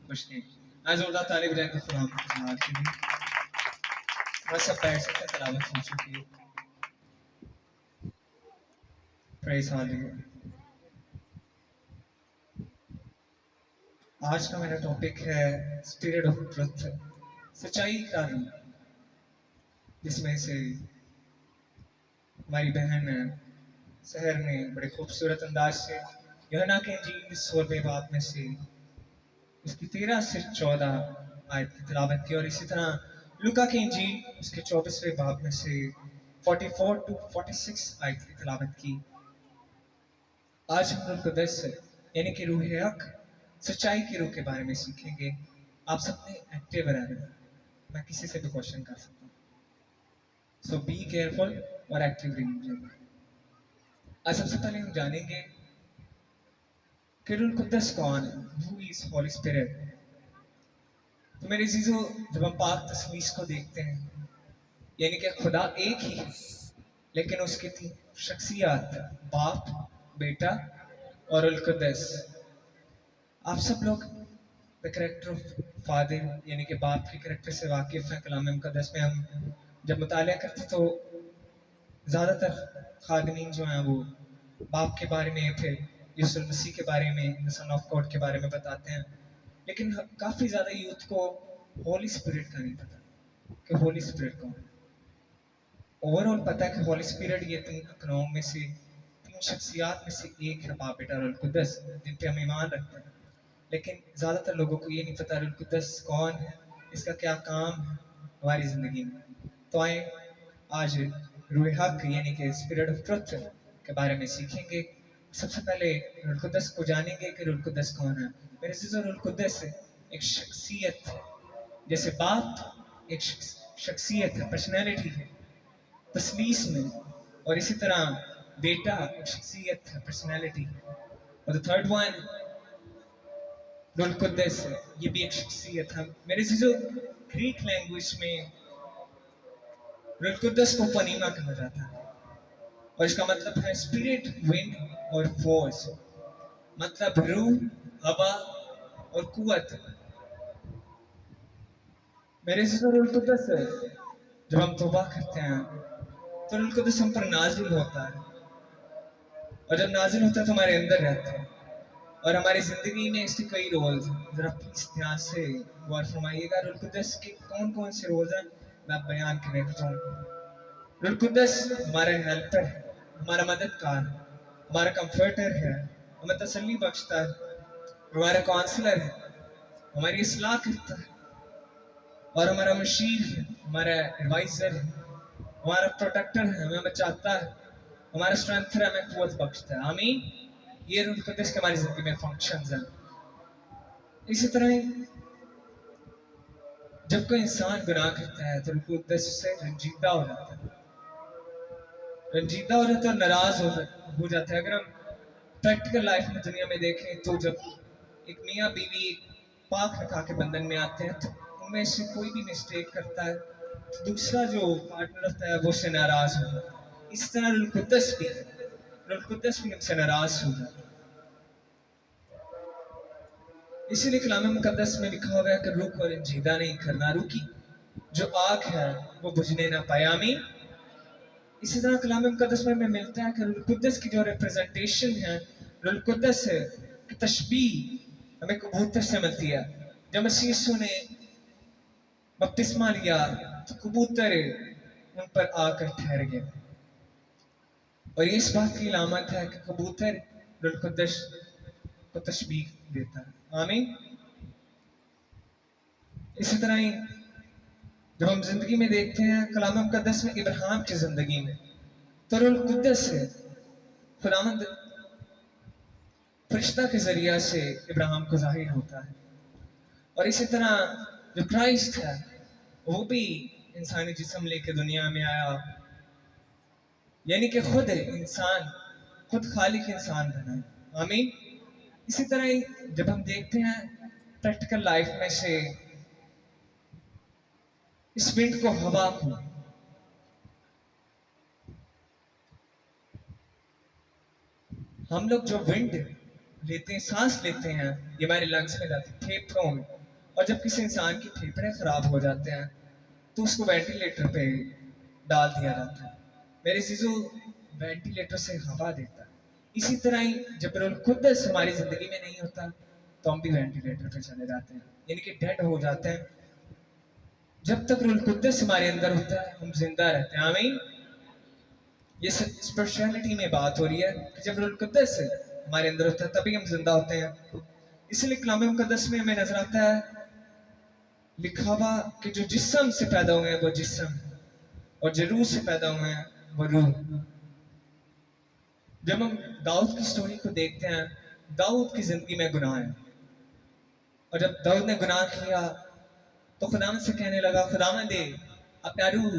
مشکیں میں زوردار طالب بجائیں گے خدا آج کے دن بس سب بیٹھ سکتے ہیں تلاوت ہو چکی ہے پریز ہالیلویا آج کا میرا ٹاپک ہے اسپرٹ آف ٹروتھ سچائی کا روح جس میں سے ہماری بہن سحر نے بڑے خوبصورت انداز سے یوحنا کے انجیل 16ویں باب میں سے اس کی 13 سے 14 آیت کی تلاوت کی اور اسی طرح لوکا کے انجیل اس کے 24ویں باب میں سے 44 to 46 آیت کی تلاوت کی آج ہم روح القدس یعنی کہ روح حق سچائی کی روح کے بارے میں سیکھیں گے آپ سب نے ایکٹیو رہنا میں کسی سے بھی کوشچن کر سکتا ہوں سو بی کیئرفل اور ایکٹیو رہیے آج سب سے پہلے ہم جانیں گے کہ روح القدس کون ہے Who is Holy Spirit تو میرے عزیزو جب ہم پاک تثلیث کو دیکھتے ہیں یعنی کہ خدا ایک ہی ہے لیکن اس کی تین شخصیات باپ بیٹا اور القدس آپ سب لوگ the character of father یعنی کہ باپ کے کریکٹر سے واقف ہیں کلام مقدس میں ہم جب مطالعہ کرتے تو زیادہ تر خادمین جو ہیں وہ باپ کے بارے میں پھر یسوع المسیح کے بارے میں سن آف گاڈ کے بارے میں بتاتے ہیں لیکن کافی زیادہ یوتھ کو ہولی اسپرٹ کا نہیں پتا کہ ہولی اسپرٹ کون ہے اوور آل پتا ہے کہ ہولی اسپرٹ یہ تین اقنوم میں سے تین شخصیات میں سے ایک ہے باپ بیٹا اور القدس جن پہ ہم ایمان رکھتے ہیں لیکن زیادہ تر لوگوں کو یہ نہیں پتا روح القدس کون ہے اس کا کیا کام ہے ہماری زندگی میں تو آئیں آج روح حق یعنی کہ اسپرٹ آف ٹروتھ کے بارے میں سیکھیں گے سب سے پہلے روح القدس کو جانیں گے کہ روح القدس کون ہے میرے عزیزو روح القدس ایک شخصیت ہے جیسے باپ ایک شخصیت ہے پرسنالٹی ہے تثلیث میں اور اسی طرح بیٹا ایک شخصیت ہے پرسنالٹی ہے اور the third one روح القدس یہ بھی ایک شخصیت ہے میرے عزیزو گریک لینگویج میں روح القدس کو پنیما کہا جاتا ہے اور اس کا مطلب ہے اسپرٹ ونڈ اور فورس مطلب روح ہوا اور قوت میرے عزیزو روح القدس جب ہم توبہ کرتے ہیں تو روح القدس ہم پر نازل ہوتا ہے اور جب نازل ہوتا ہے تو ہمارے اندر رہتا ہے اور ہماری زندگی میں اس کے کئی رولز ہیں ذرا پلیز دھیان سے غور فرمائیے گا روح القدس کے کون کون سے رولز ہیں میں بیان کرنے لگتا ہوں روح القدس ہمارا ہیلپر ہے ہمارا مددگار ہے ہمارا کمفرٹر ہے ہمیں تسلی بخشتا ہے ہمارا کونسلر ہے ہماری اصلاح کرتا ہے اور ہمارا مشیر ہے ہمارا ایڈوائزر ہے ہمارا پروٹیکٹر ہے ہمیں بچاتا ہے ہمارا اسٹرینتھر ہے ہمیں قوت بخشتا ہے آمین یہ روح القدس کے ہماری زندگی میں فنکشنز ہیں اسی طرح جب کوئی انسان گناہ کرتا ہے تو روح القدس اس سے رنجیدہ ہو جاتا ہے رنجیدہ ہو جاتا ہے اور ناراض ہو جاتا ہے اگر ہم پریکٹیکل لائف میں دنیا میں دیکھیں تو جب ایک میاں بیوی پاک نکاح کے بندھن میں آتے ہیں تو ان میں سے کوئی بھی مسٹیک کرتا ہے تو دوسرا جو پارٹنر ہوتا ہے وہ اس سے ناراض ہو جاتا ہے اس طرح روح القدس بھی ہم سے ناراض ہو جاتا ہے اسی لیے کلام مقدس میں لکھا ہوا ہے کہ روح کو رنجیدہ نہیں کرنا روح کی جو آگ ہے وہ بجھنے نہ پائے آمین اسی طرح کلام مقدس میں ہمیں ملتا ہے کہ روح القدس کی جو ریپرزنٹیشن ہے روح القدس کی تشبیہ ہمیں کبوتر سے ملتی ہے جب مسیح یسوع نے بپتسمہ لیا تو کبوتر ان پر آ کر ٹھہر گئے اور یہ اس بات کی علامت ہے کہ کبوتر روح القدس کو تشبیہ دیتا ہے آمین اسی طرح ہی جب ہم زندگی میں دیکھتے ہیں کلام مقدس میں ابراہیم کی زندگی میں تو روح القدس سے خداوند فرشتہ کے ذریعہ سے ابراہیم کو ظاہر ہوتا ہے اور اسی طرح جو کرائسٹ ہے وہ بھی انسانی جسم لے کے دنیا میں آیا یعنی کہ خود انسان خود خالق انسان بنا آمین اسی طرح ہی جب ہم دیکھتے ہیں پریکٹیکل لائف میں سے اس ونڈ کو ہوا کو ہم لوگ جو ونڈ لیتے ہیں سانس لیتے ہیں یہ ہمارے لنگس میں جاتی ہے फेफड़ों में, और जब किसी इंसान के फेफड़े खराब हो जाते हैं तो उसको वेंटिलेटर पे डाल दिया जाता है। मेरे चीज़ों, वेंटिलेटर से हवा देता है। इसी तरह ही जब रूहुल कुद्दस हमारी ज़िंदगी में नहीं होता तो हम भी वेंटिलेटर पे चले जाते हैं, यानी कि डेड हो जाते हैं। जब तक रूहुल कुद्दस हमारे अंदर होता है हम जिंदा रहते हैं। आमीन। ये स्पिरिचुअलिटी में बात हो रही है कि जब रूहुल कुद्दस हमारे अंदर होता है तभी हम जिंदा होते हैं। इसलिए कलाम मुकद्दस में हमें नजर आता है लिखा हुआ कि जो जिस्म से पैदा हुए हैं वो जिस्म, और जो रूह से पैदा हुए हैं वो रूह। जब हम दाऊद की स्टोरी को देखते हैं, दाऊद की जिंदगी में गुनाह है, और जब दाऊद ने गुनाह किया तो खुदावंद से कहने लगा, खुदावंद दे अपना रूह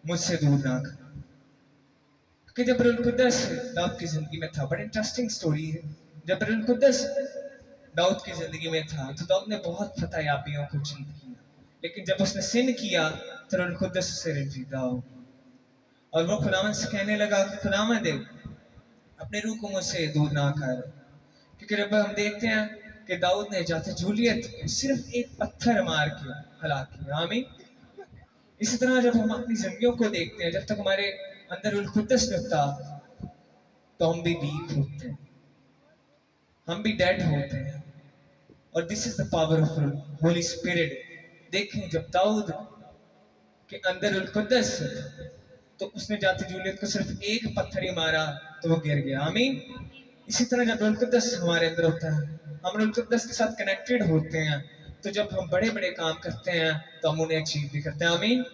मुझसे दूर ना कर। कि जब रूहुल कुद्दस दाऊद की जिंदगी में था, बड़ी इंटरेस्टिंग स्टोरी है। जब रूहुल कुद्दस दाऊद की जिंदगी में था तो दाऊद ने बहुत फतहयाबियों को अचीव किया, लेकिन जब उसने सिन किया तो रूहुल कुद्दस उससे रंजीदा हो और वो खुदावंद से कहने लगा कि खुदावंद अपने रूह को मुझसे दूर ना कर। क्योंकि जब हम देखते हैं कि दाऊद ने जाते जूलियत सिर्फ एक पत्थर मार के हलाक किया। आमीन। इसी तरह जब हम अपनी जिंदगियों को देखते हैं, जब तक हमारे अंदर रूहुल कुद्दस नहीं होता तो हम भी वीक होते हैं, हम भी डेड होते हैं। और this is the power of Holi spirit. देखें जब दाऊद के अंदर रूहुल कुद्दस तो उसने जाते जूलियत को सिर्फ एक पत्थर ही मारा तो वो गिर गया। आमीन। इसी तरह जब रूहुल कुद्दस हमारे अंदर होता है, हम रूहुल कुद्दस के साथ कनेक्टेड होते हैं, तो जब हम बड़े बड़े काम करते हैं तो हम उन्हें अचीव भी करते हैं। आमीन।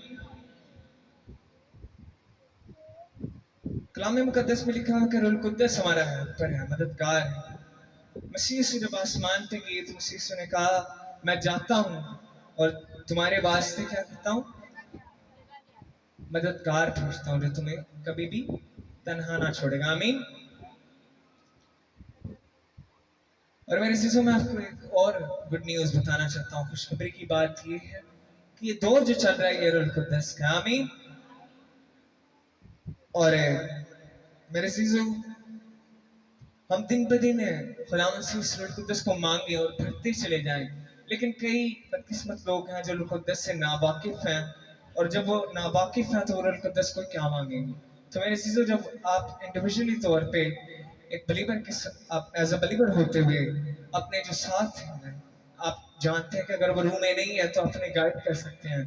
कलाम मुकद्दस में लिखा है कि रूहुल कुद्दस हमारा हेल्पर है, मददगार है। मसीह यीशु जब आसमान पे गए तो मसीह यीशु ने कहा, मैं जाता हूँ और तुम्हारे वास्ते क्या करता हूँ, मददगार भेजता हूँ जो तुम्हें कभी भी तन्हा ना छोड़ेगा। आमीन। और मेरे चीजों में आपको एक और गुड न्यूज बताना चाहता हूँ। खुशखबरी की बात ये है कि ये दौर जो चल रहा है ये रूहुल कुद्दस का। आमीन। और मेरे चीजों, हम दिन ब दिन खुदावंद से इस रूहुल कुद्दस को मांगे और भरते चले जाएं, लेकिन कई बदकिस्मत लोग हैं जो रूहुल कुद्दस से नावाकिफ हैं, और जब वो नावाकिफ हैं तो वो रूहुल कुद्दस को क्या मांगेंगे। तो मेरे चीजों, जब आप इंडिविजुअली तौर पे एक बलीवर के आप एज अ बलीवर होते हुए अपने जो साथ हैं, आप जानते हैं कि अगर वो रूह में नहीं है तो अपने गाइड कर सकते हैं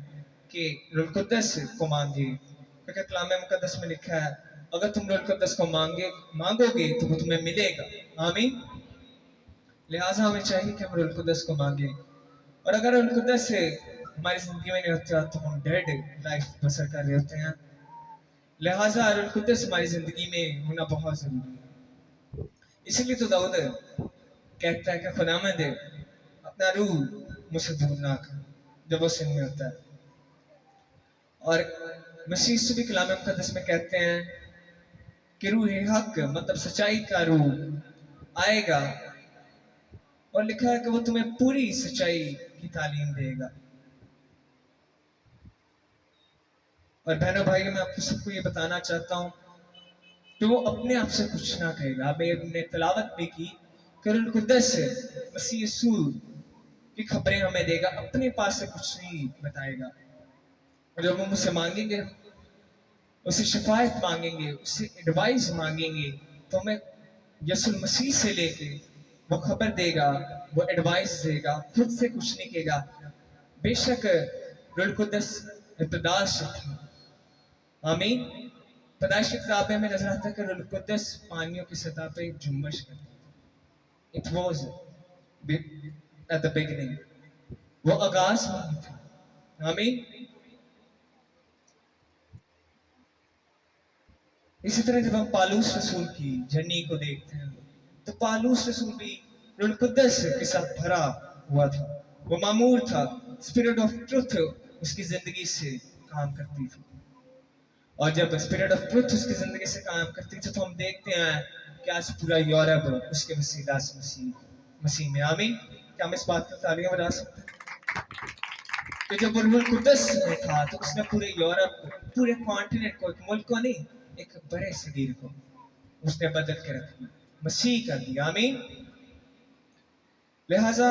कि रूहुल कुद्दस को मांगे, क्योंकि कलाम मुकद्दस में लिखा है अगर तुम रूहुल कुद्दस को मांगोगे तो वो तुम्हें मिलेगा। आमीन। लिहाजा हमें चाहिए कि हम रूहुल कुद्दस को मांगे, और अगर रूहुल कुद्दस से हमारी जिंदगी में नहीं होता तो हम डेड लाइफ बसर कर रहे होते हैं। लिहाजा रूहुल कुद्दस हमारी जिंदगी में होना बहुत जरूरी है। इसीलिए तो दाऊद कहता है कि खुदावंद अपना रूह मुझसे दूर ना कर जब वो सिन में होता है। और मसीह यीशु भी कलाम मुकद्दस में कहते हैं कि रूह हक मतलब सच्चाई का रूह आएगा, और लिखा है कि वो तुम्हें पूरी सच्चाई की तालीम देगा। और बहनों भाइयों, मैं आपको सबको ये बताना चाहता हूँ कि वो अपने आप से कुछ ना कहेगा। हमने तलावत भी की कि रूहुल कुद्दस मसीह यीशु की खबरें हमें देगा, अपने पास से कुछ नहीं बताएगा। और जब हम उससे मांगेंगे, उससे शफायत मांगेंगे, उससे एडवाइस मांगेंगे, तो हमें यीशु मसीह से लेके वो खबर देगा, वो एडवाइस देगा, खुद से कुछ नहीं कहेगा। बेशक रूहुल कुद्दस इब्तिदा से था। आमीन। पैदाइश की किताब में हमें नजर आता है कि रूहुल कुद्दस पानियों की सतह पे जुम्बश करता था। It was at the beginning, वो आगाज में ही था। आमीन। इसी तरह जब हम पालूस रसूल की जर्नी को देखते हैं तो पालूस रसूल भी रूहुल कुद्दस के साथ भरा हुआ था। वो मामूर था, स्पिरिट ऑफ ट्रुथ उसकी जिंदगी से काम करती थी। और जब स्पिरिट ऑफ ट्रुथ उसकी जिंदगी से काम करती थी तो हम देखते हैं कि आज पूरा यूरोप उसके वसीला से मसीह में। आमीन। क्या हम इस बात की तालियां बजा सकते हैं कि जब रूहुल कुद्दस में था तो उसने पूरे यूरोप को, पूरे कॉन्टिनेंट को, एक मुल्क को नहीं, एक बड़े सगीर को उसने बदल के रख दिया, मसीह कर दिया। आमीन। लिहाजा